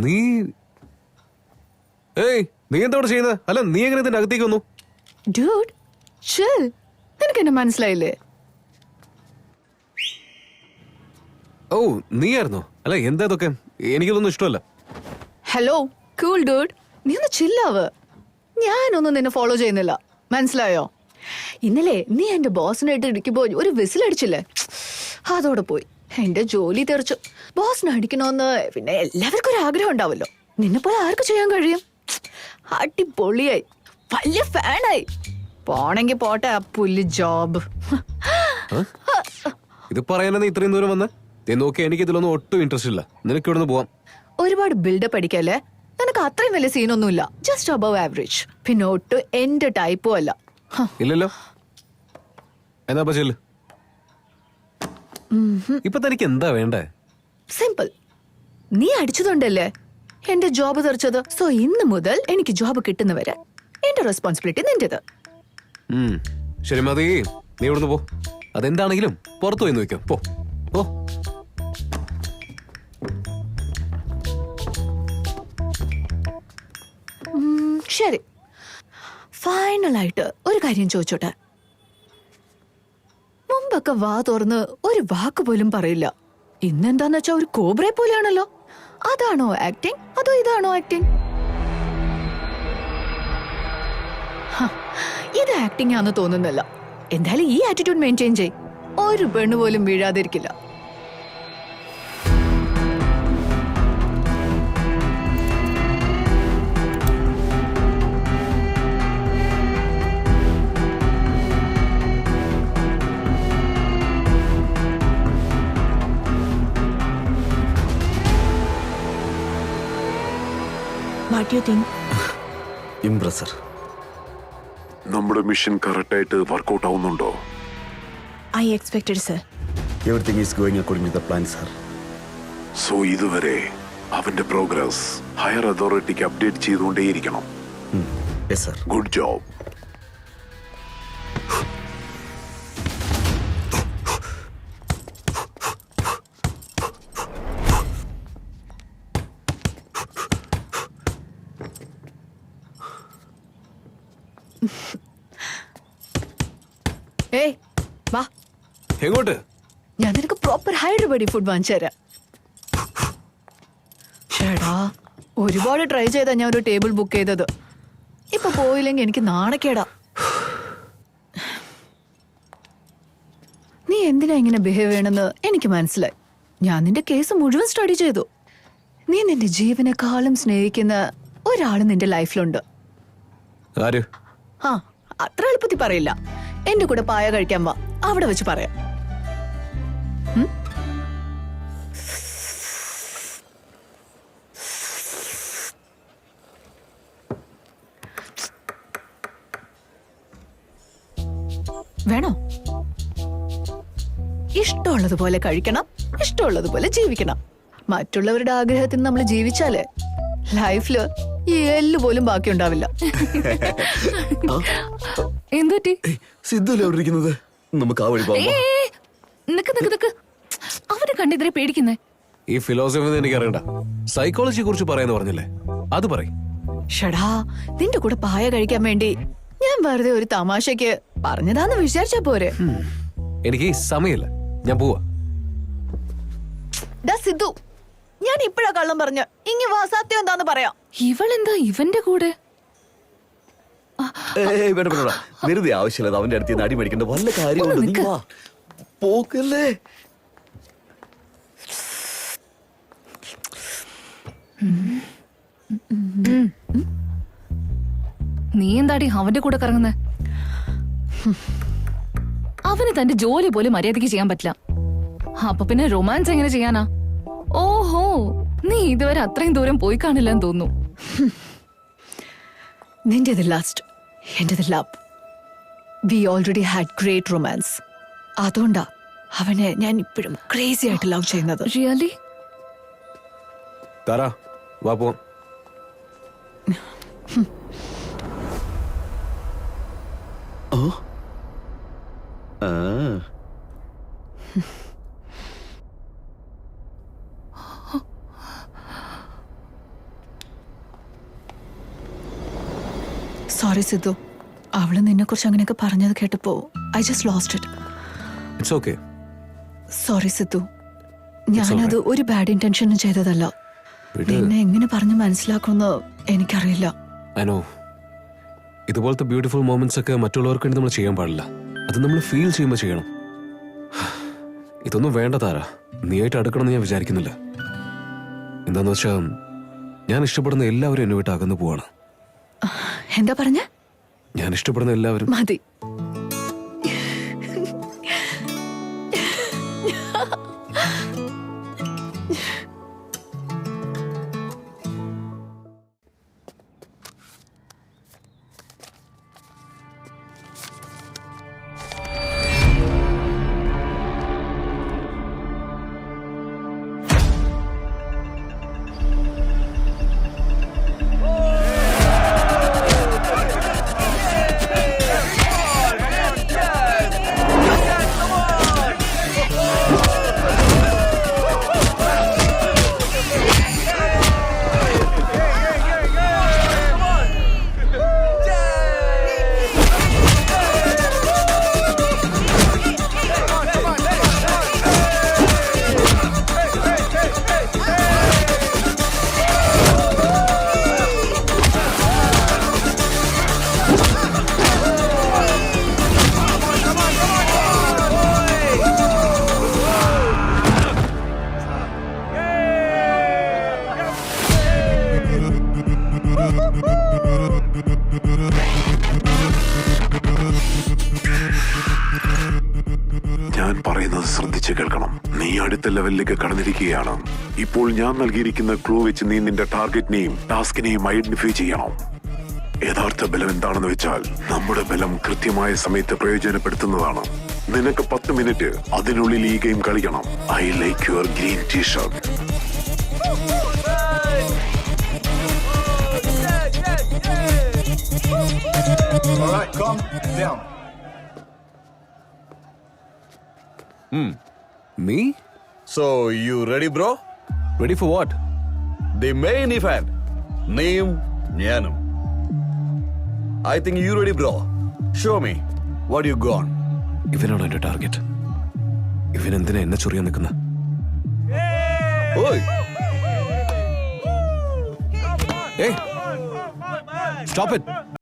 നീ നീ എന്താ ചെയ്യുന്നത്? അല്ല, നീ എങ്ങനെ ഇതിന്റെ അകത്തേക്ക് വന്നു? ഡ്യൂഡ് ചിൽ. നിനക്ക് എന്നെ മനസ്സിലായില്ലേ? ഓ, നീയായിരുന്നോ? അല്ല, എന്താ ഇതൊക്കെ? എനിക്കിതൊന്നും ഇഷ്ടമല്ല. ഹലോ കൂൾ ഡൂഡ്, നീ ഒന്ന് ചില്ലാവ്. ഞാനൊന്നും നിന്നെ ഫോളോ ചെയ്യുന്നില്ല, മനസ്സിലായോ? ഇന്നലെ നീ എന്റെ ബോസിനായിട്ട് ഇടിക്കുമ്പോ ഒരു വിസിലടിച്ചില്ലേ, അതോടെ പോയി. എന്റെ ജോലി തെറിച്ചു. ബോസിനെ അടിക്കണോന്ന് പിന്നെ എല്ലാവർക്കും ഒരു ആഗ്രഹം ഉണ്ടാവല്ലോ. നിന്നെ പോലെ ആർക്ക് ചെയ്യാൻ കഴിയും? അടിപൊളിയായി, വലിയ ഫാനായി. പോണെങ്കി പോട്ടെ, ആ പുല്ല് ജോബ്. ഇത് പറയാനാ നീ ഇത്രയും ദൂരം വന്ന്? നോക്കി, എനിക്ക് ഇതിലൊന്നും ഒട്ടും ഇൻട്രസ്റ്റ് ഇല്ല. നിനക്ക് ഇവിടുന്ന് പോവാം. ഒരുപാട് ബിൽഡപ്പ് അടിക്കല്ലേ. നിനക്ക് അത്രയും വലിയ സീനൊന്നുമില്ല, ജസ്റ്റ് അബവ് ആവറേജ്. പിന്നെ ഒട്ടും എന്റെ ടൈപ്പും അല്ല. ഇല്ലല്ലോ, എന്നാ ചെല്ല്. ഇപ്പൊ തനിക്ക് എന്താ വേണ്ടേ? സിമ്പിൾ. നീ അടിച്ചതുകൊണ്ടല്ലേ എന്റെ ജോബ് തെറിച്ചത്. സോ ഇന്ന് മുതൽ എനിക്ക് ജോബ് കിട്ടുന്നവരെ എന്റെ റെസ്പോൺസിബിലിറ്റി നിന്റേത്. ശരി മതി, നീ ഇവിടുന്ന് പോ. അതെന്താണെങ്കിലും പുറത്തു പോയി നോക്കാം. പോ പോ. ശരി, ഫൈനലായിട്ട് ഒരു കാര്യം ചോദിച്ചോട്ടെ. മുമ്പൊക്കെ വാ തുറന്ന് ഒരു വാക്ക് പോലും പറയില്ല. ഇന്നെന്താന്ന് വെച്ചാ ഒരു കോബ്രയെ പോലെയാണല്ലോ. അതാണോ ആക്ടിങ്, അതോ ഇതാണോ ആക്ടിങ്? ഇത് ആക്ടിങ് ആണെന്ന് തോന്നുന്നില്ല. എന്തായാലും ഈ ആറ്റിറ്റ്യൂഡ് മെയിൻറ്റെയിൻ ചെയ്, ഒരു പെണ്ണ് പോലും വീഴാതിരിക്കില്ല. What do you think? Impressor. നമ്മുടെ മിഷൻ കറക്റ്റ് ആയിട്ട് വർക്ക്ഔട്ട് ആവുന്നുണ്ടോ? I expected, sir. Everything is going according to the plan, sir. So ഇതുവരെ അവന്റെ പ്രോഗ്രസ് ഹയർ അതോറിറ്റിക്ക് അപ്ഡേറ്റ് ചെയ്തുകൊണ്ടേയിരിക്കണം. Yes, sir. Good job. ഏയ് വാ. എങ്ങോട്ട്? ഞാൻ നിനക്ക് പ്രോപ്പർ ഹൈദരാബാദി ഫുഡ് വാങ്ങിച്ചു തരാം. ചേടാ, ഒരുപാട് ട്രൈ ചെയ്താ ഞാൻ ഒരു ടേബിൾ ബുക്ക് ചെയ്തത്. ഇപ്പൊ പോയില്ലെങ്കിൽ എനിക്ക് നാണക്കേടാ. നീ എന്തിനാ ഇങ്ങനെ ബിഹേവ് ചെയ്യണമെന്ന് എനിക്ക് മനസ്സിലായി. ഞാൻ നിന്റെ കേസ് മുഴുവൻ സ്റ്റഡി ചെയ്തു. നീ നിന്റെ ജീവനെക്കാളും സ്നേഹിക്കുന്ന ഒരാൾ നിന്റെ ലൈഫിലുണ്ട്. ആര്? ആ, അത്ര എളുപ്പത്തിൽ പറയില്ല. എന്റെ കൂടെ പായ കഴിക്കാൻ വാ, അവിടെ വെച്ച് പറയാം. വേണോ? ഇഷ്ടമുള്ളതുപോലെ കഴിക്കണം, ഇഷ്ടമുള്ളതുപോലെ ജീവിക്കണം. മറ്റുള്ളവരുടെ ആഗ്രഹത്തിന് നമ്മൾ ജീവിച്ചാലേ ലൈഫില് ഈ എല്ല് പോലും ബാക്കി ഉണ്ടാവില്ല. എന്തുപറ്റി? സിദ്ധുല്ലേ അവിടെ ഇരിക്കുന്നത്? നമുക്ക് ആ വഴി പോകാം. അവനെ കണ്ടെതിരെ പേടിക്കുന്നേ. ഈ ഫിലോസഫി എനിക്ക് അറിയണ്ട. സൈക്കോളജിയെ കുറിച്ച് പറയാന്ന് പറഞ്ഞില്ലേ, അത് പറയും. ഷടാ, നിന്റെ കൂടെ പായ കഴിക്കാൻ വേണ്ടി ഞാൻ വെറുതെ ഒരു തമാശക്ക് പറഞ്ഞതാന്ന് വിചാരിച്ചാ പോരെ. എനിക്ക് സമയമില്ല, ഞാൻ പോവാ. സിദ്ധു, ഞാൻ ഇപ്പഴാ കള്ളം പറഞ്ഞ. ഇങ്ങി വാ, സത്യം എന്താന്ന് പറയാം. ഇവളെന്താ ഇവന്റെ കൂടെ? വേണ്ട വേണ്ട, വെറുതെ ആവശ്യമില്ല അവന്റെ അടുത്ത് അടി മേടിക്കേണ്ട വല്ല കാര്യമുണ്ട്. നീ വാ, പോക്കല്ലേ. നീ എന്താടി അവന്റെ കൂടെ കറങ്ങുന്നേ? അവന് തന്റെ ജോലി പോലും മര്യാദയ്ക്ക് ചെയ്യാൻ പറ്റില്ല. അപ്പൊ പിന്നെ റൊമാൻസ് എങ്ങനെ ചെയ്യാനാ? ഓഹോ, നീ ഇതുവരെ അത്രയും ദൂരം പോയി കാണില്ലെന്ന് തോന്നുന്നു. നിന്റേത് ലാസ്റ്റ്, എന്റേത് love. We already had great romance. അതുകൊണ്ടാ അവനെ ഞാൻ ഇപ്പോഴും ക്രേസി ആയിട്ട് ലവ് ചെയ്യുന്നത്. റിയലി? താരാ, വാ പോ. സോറി സിദ്ധു, അവള് നിന്നെ കുറിച്ച് അങ്ങനെയൊക്കെ പറഞ്ഞത് കേട്ടപ്പോ I just lost it. It's okay. Sorry Sidhu, ഞാനത് ഒരു ബാഡ് ഇന്റൻഷനും ചെയ്തതല്ല. നിന്നെ എങ്ങനെ പറഞ്ഞ് മനസ്സിലാക്കുമെന്ന് എനിക്കറിയില്ല. അനോ, ഇതുപോലത്തെ ബ്യൂട്ടിഫുൾ മൊമെന്റ്സ് ഒക്കെ മറ്റുള്ളവർക്ക് വേണ്ടി നമ്മൾ ചെയ്യാൻ പാടില്ല. അത് നമ്മൾ ഫീൽ ചെയ്യുമ്പോൾ ചെയ്യണം. ഇതൊന്നും വേണ്ട താര, നീയായിട്ട് അടുക്കണമെന്ന് ഞാൻ വിചാരിക്കുന്നില്ല. എന്താന്ന് വെച്ചാ ഞാൻ ഇഷ്ടപ്പെടുന്ന എല്ലാവരും എന്നെ വിട്ട് അകന്നു പോവാണ്. എന്താ പറഞ്ഞ? ഞാൻ ഇഷ്ടപ്പെടുന്ന എല്ലാവരും. മതി. ഞാൻ പറയുന്നത് ശ്രദ്ധിച്ച് കേൾക്കണം. നീ അടുത്ത ലെവലിലേക്ക് കടന്നിരിക്കുകയാണ്. ഇപ്പോൾ ഞാൻ നൽകിയിരിക്കുന്ന ക്ലൂ വെച്ച് നീ നിന്റെ ടാർഗറ്റിനെയും ടാസ്കിനെയും ഐഡന്റിഫൈ ചെയ്യണം. യഥാർത്ഥ ബലം എന്താണെന്ന് വെച്ചാൽ നമ്മുടെ ബലം കൃത്യമായ സമയത്ത് പ്രയോജനപ്പെടുത്തുന്നതാണ്. നിനക്ക് 10 മിനിറ്റ് അതിനുള്ളിൽ ഈ ഗെയിം കളിക്കണം. I like your green T-shirt. Me? So you ready, bro? Ready for what? The main event. നീയും ഞാനും. I think you ready, bro. Show me what you got. ഇവനാണോ എന്റെ ടാർഗറ്റ്? ഇവൻ എന്തിനാ എന്നെ ചൊറിയാൻ നിൽക്കുന്ന? Oi. Hey! Stop it!